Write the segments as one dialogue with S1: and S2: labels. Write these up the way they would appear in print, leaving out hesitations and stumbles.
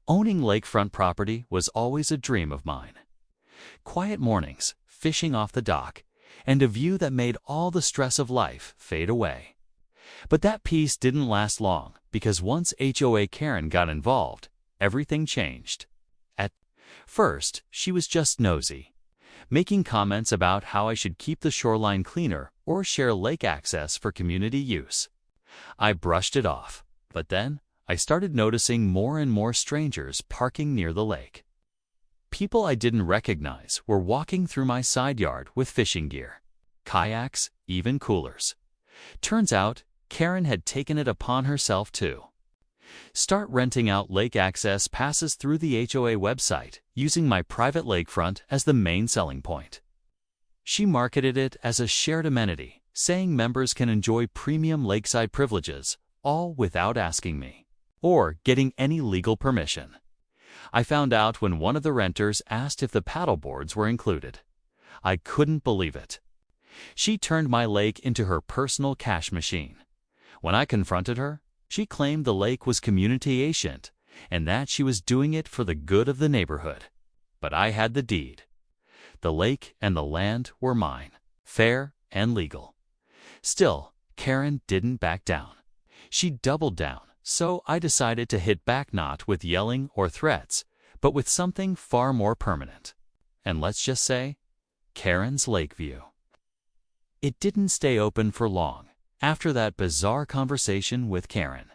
S1: Owning lakefront property was always a dream of mine. Quiet mornings, fishing off the dock, and a view that made all the stress of life fade away. But that peace didn't last long, because once HOA Karen got involved, everything changed. At first, she was just nosy, making comments about how I should keep the shoreline cleaner or share lake access for community use. I brushed it off, but then I started noticing more and more strangers parking near the lake. People I didn't recognize were walking through my side yard with fishing gear, kayaks, even coolers. Turns out, Karen had taken it upon herself to start renting out lake access passes through the HOA website, using my private lakefront as the main selling point. She marketed it as a shared amenity, saying members can enjoy premium lakeside privileges, all without asking me or getting any legal permission. I found out when one of the renters asked if the paddleboards were included. I couldn't believe it. She turned my lake into her personal cash machine. When I confronted her, she claimed the lake was community adjacent and that she was doing it for the good of the neighborhood. But I had the deed. The lake and the land were mine, fair and legal. Still, Karen didn't back down. She doubled down, so I decided to hit back, not with yelling or threats, but with something far more permanent. And let's just say, Karen's Lakeview. It didn't stay open for long after that bizarre conversation with Karen.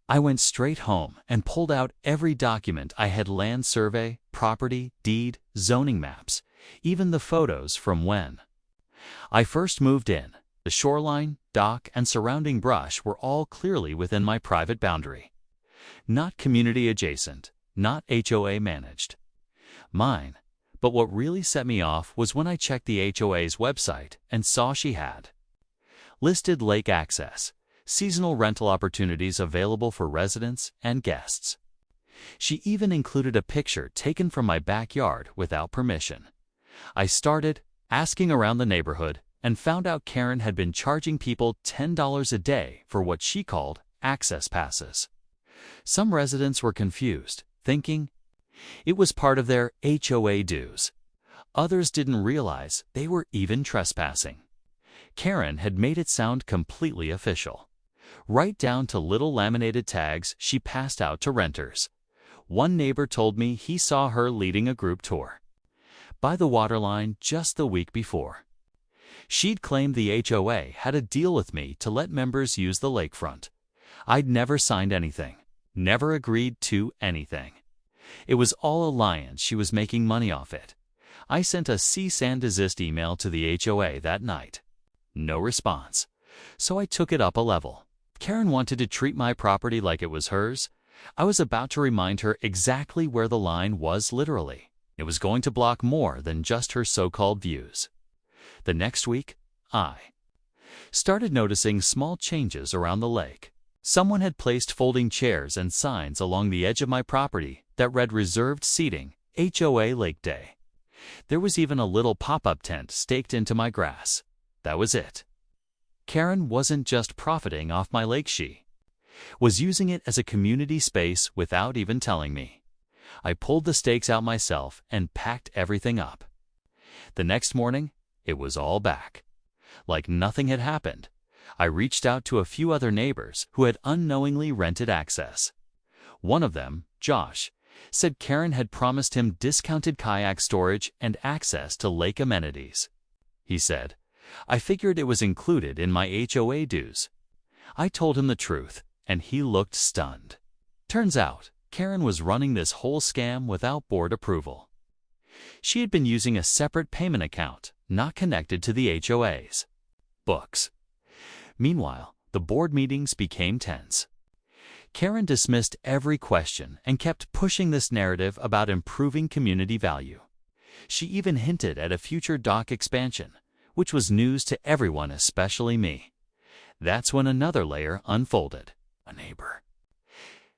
S1: I went straight home and pulled out every document I had: land survey, property, deed, zoning maps, even the photos from when I first moved in. The shoreline, dock, and surrounding brush were all clearly within my private boundary. Not community adjacent, not HOA managed. Mine. But what really set me off was when I checked the HOA's website and saw she had listed lake access, seasonal rental opportunities available for residents and guests. She even included a picture taken from my backyard without permission. I started asking around the neighborhood and found out Karen had been charging people $10 a day for what she called access passes. Some residents were confused, thinking it was part of their HOA dues. Others didn't realize they were even trespassing. Karen had made it sound completely official, right down to little laminated tags she passed out to renters. One neighbor told me he saw her leading a group tour by the waterline just the week before. She'd claimed the HOA had a deal with me to let members use the lakefront. I'd never signed anything, never agreed to anything. It was all a lie, and she was making money off it. I sent a cease and desist email to the HOA that night. No response. So I took it up a level. Karen wanted to treat my property like it was hers. I was about to remind her exactly where the line was literally. It was going to block more than just her so-called views. The next week, I started noticing small changes around the lake. Someone had placed folding chairs and signs along the edge of my property that read reserved seating, HOA Lake Day. There was even a little pop-up tent staked into my grass. That was it. Karen wasn't just profiting off my lake, she was using it as a community space without even telling me. I pulled the stakes out myself and packed everything up. The next morning, it was all back. Like nothing had happened. I reached out to a few other neighbors who had unknowingly rented access. One of them, Josh, said Karen had promised him discounted kayak storage and access to lake amenities. He said, "I figured it was included in my HOA dues." I told him the truth, and he looked stunned. Turns out, Karen was running this whole scam without board approval. She had been using a separate payment account, not connected to the HOA's books. Meanwhile, the board meetings became tense. Karen dismissed every question and kept pushing this narrative about improving community value. She even hinted at a future dock expansion, which was news to everyone, especially me. That's when another layer unfolded. A neighbor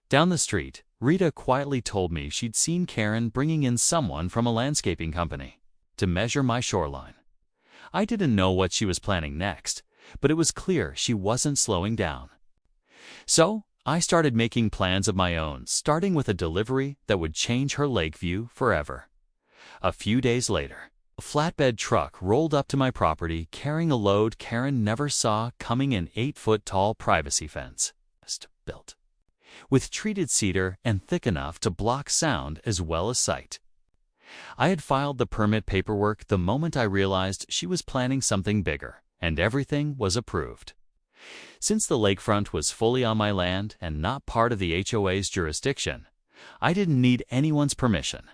S1: down the street, Rita, quietly told me she'd seen Karen bringing in someone from a landscaping company to measure my shoreline. I didn't know what she was planning next, but it was clear she wasn't slowing down. So I started making plans of my own, starting with a delivery that would change her lake view forever. A few days later, a flatbed truck rolled up to my property carrying a load Karen never saw coming, an 8-foot-tall privacy fence built with treated cedar and thick enough to block sound as well as sight. I had filed the permit paperwork the moment I realized she was planning something bigger, and everything was approved. Since the lakefront was fully on my land and not part of the HOA's jurisdiction, I didn't need anyone's permission,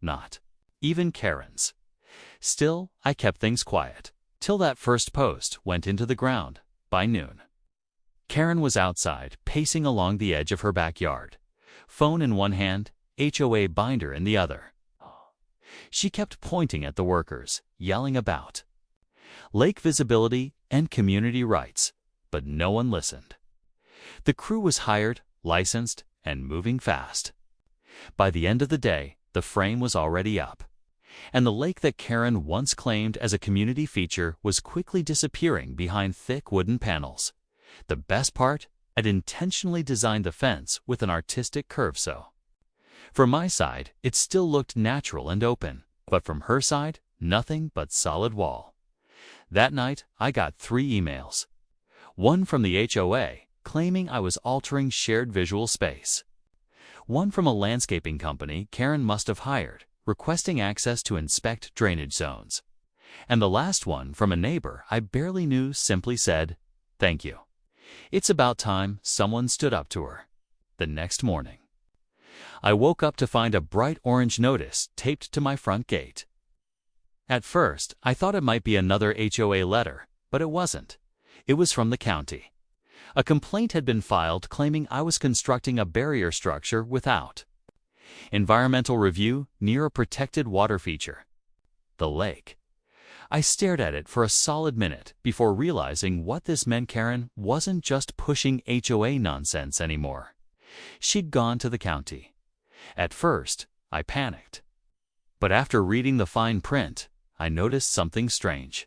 S1: not even Karen's. Still, I kept things quiet, till that first post went into the ground by noon. Karen was outside, pacing along the edge of her backyard, phone in one hand, HOA binder in the other. She kept pointing at the workers, yelling about lake visibility and community rights, but no one listened. The crew was hired, licensed, and moving fast. By the end of the day, the frame was already up, and the lake that Karen once claimed as a community feature was quickly disappearing behind thick wooden panels. The best part, I'd intentionally designed the fence with an artistic curve so from my side, it still looked natural and open, but from her side, nothing but solid wall. That night, I got 3 emails. One from the HOA, claiming I was altering shared visual space. One from a landscaping company Karen must have hired, requesting access to inspect drainage zones. And the last one from a neighbor I barely knew simply said, "Thank you. It's about time someone stood up to her." The next morning, I woke up to find a bright orange notice taped to my front gate. At first, I thought it might be another HOA letter, but it wasn't. It was from the county. A complaint had been filed claiming I was constructing a barrier structure without environmental review near a protected water feature, the lake. I stared at it for a solid minute before realizing what this meant. Karen wasn't just pushing HOA nonsense anymore. She'd gone to the county. At first, I panicked. But after reading the fine print, I noticed something strange.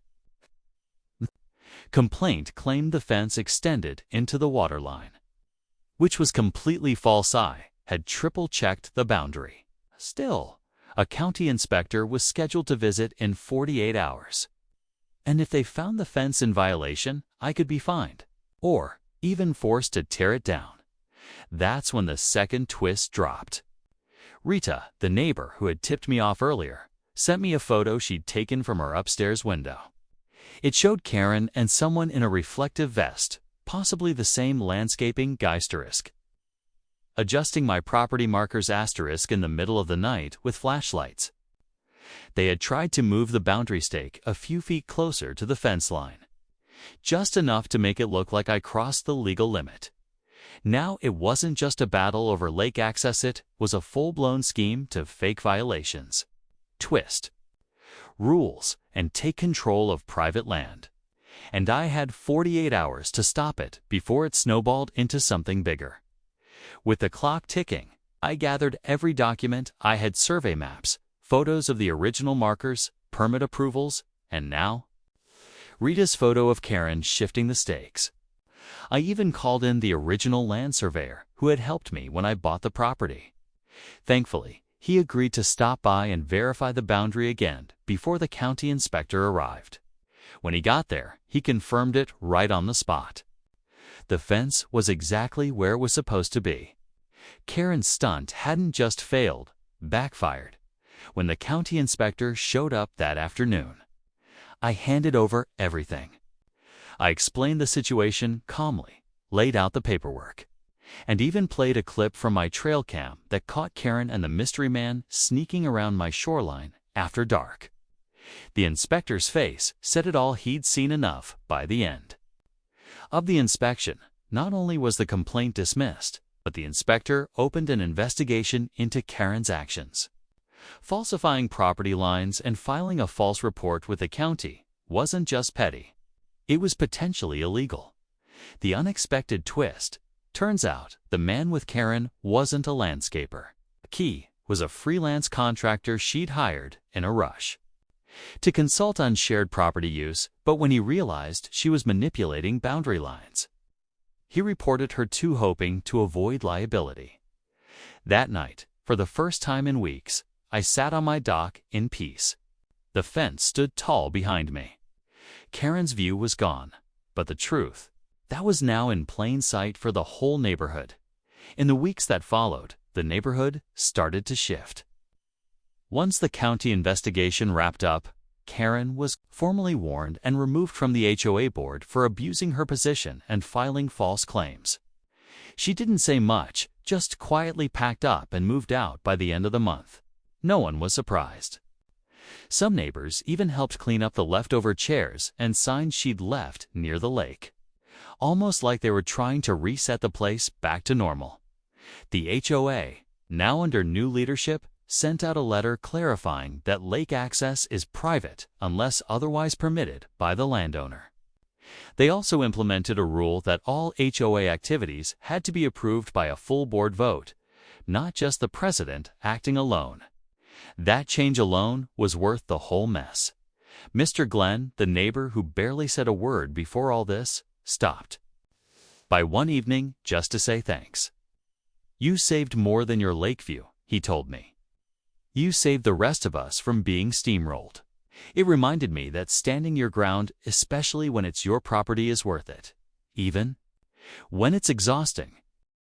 S1: Complaint claimed the fence extended into the water line, which was completely false. I had triple-checked the boundary. Still, a county inspector was scheduled to visit in 48 hours. And if they found the fence in violation, I could be fined, or even forced to tear it down. That's when the second twist dropped. Rita, the neighbor who had tipped me off earlier, sent me a photo she'd taken from her upstairs window. It showed Karen and someone in a reflective vest, possibly the same landscaping guy, adjusting my property markers in the middle of the night with flashlights. They had tried to move the boundary stake a few feet closer to the fence line, just enough to make it look like I crossed the legal limit. Now it wasn't just a battle over lake access, it was a full-blown scheme to fake violations, twist rules, and take control of private land. And I had 48 hours to stop it before it snowballed into something bigger. With the clock ticking, I gathered every document. I had survey maps, photos of the original markers, permit approvals, and now Rita's photo of Karen shifting the stakes. I even called in the original land surveyor who had helped me when I bought the property. Thankfully, he agreed to stop by and verify the boundary again before the county inspector arrived. When he got there, he confirmed it right on the spot. The fence was exactly where it was supposed to be. Karen's stunt hadn't just failed, backfired. When the county inspector showed up that afternoon, I handed over everything. I explained the situation calmly, laid out the paperwork, and even played a clip from my trail cam that caught Karen and the mystery man sneaking around my shoreline after dark. The inspector's face said it all. He'd seen enough by the end of the inspection. Not only was the complaint dismissed, but the inspector opened an investigation into Karen's actions. Falsifying property lines and filing a false report with the county wasn't just petty. It was potentially illegal. The unexpected twist: turns out the man with Karen wasn't a landscaper. He was a freelance contractor she'd hired in a rush to consult on shared property use, but when he realized she was manipulating boundary lines, he reported her to hoping to avoid liability. That night, for the first time in weeks, I sat on my dock in peace. The fence stood tall behind me. Karen's view was gone, but the truth, that was now in plain sight for the whole neighborhood. In the weeks that followed, the neighborhood started to shift. Once the county investigation wrapped up, Karen was formally warned and removed from the HOA board for abusing her position and filing false claims. She didn't say much, just quietly packed up and moved out by the end of the month. No one was surprised. Some neighbors even helped clean up the leftover chairs and signs she'd left near the lake, almost like they were trying to reset the place back to normal. The HOA, now under new leadership, sent out a letter clarifying that lake access is private unless otherwise permitted by the landowner. They also implemented a rule that all HOA activities had to be approved by a full board vote, not just the president acting alone. That change alone was worth the whole mess. Mr. Glenn, the neighbor who barely said a word before all this, stopped by one evening just to say thanks. "You saved more than your lake view," he told me. "You saved the rest of us from being steamrolled." It reminded me that standing your ground, especially when it's your property, is worth it, even when it's exhausting.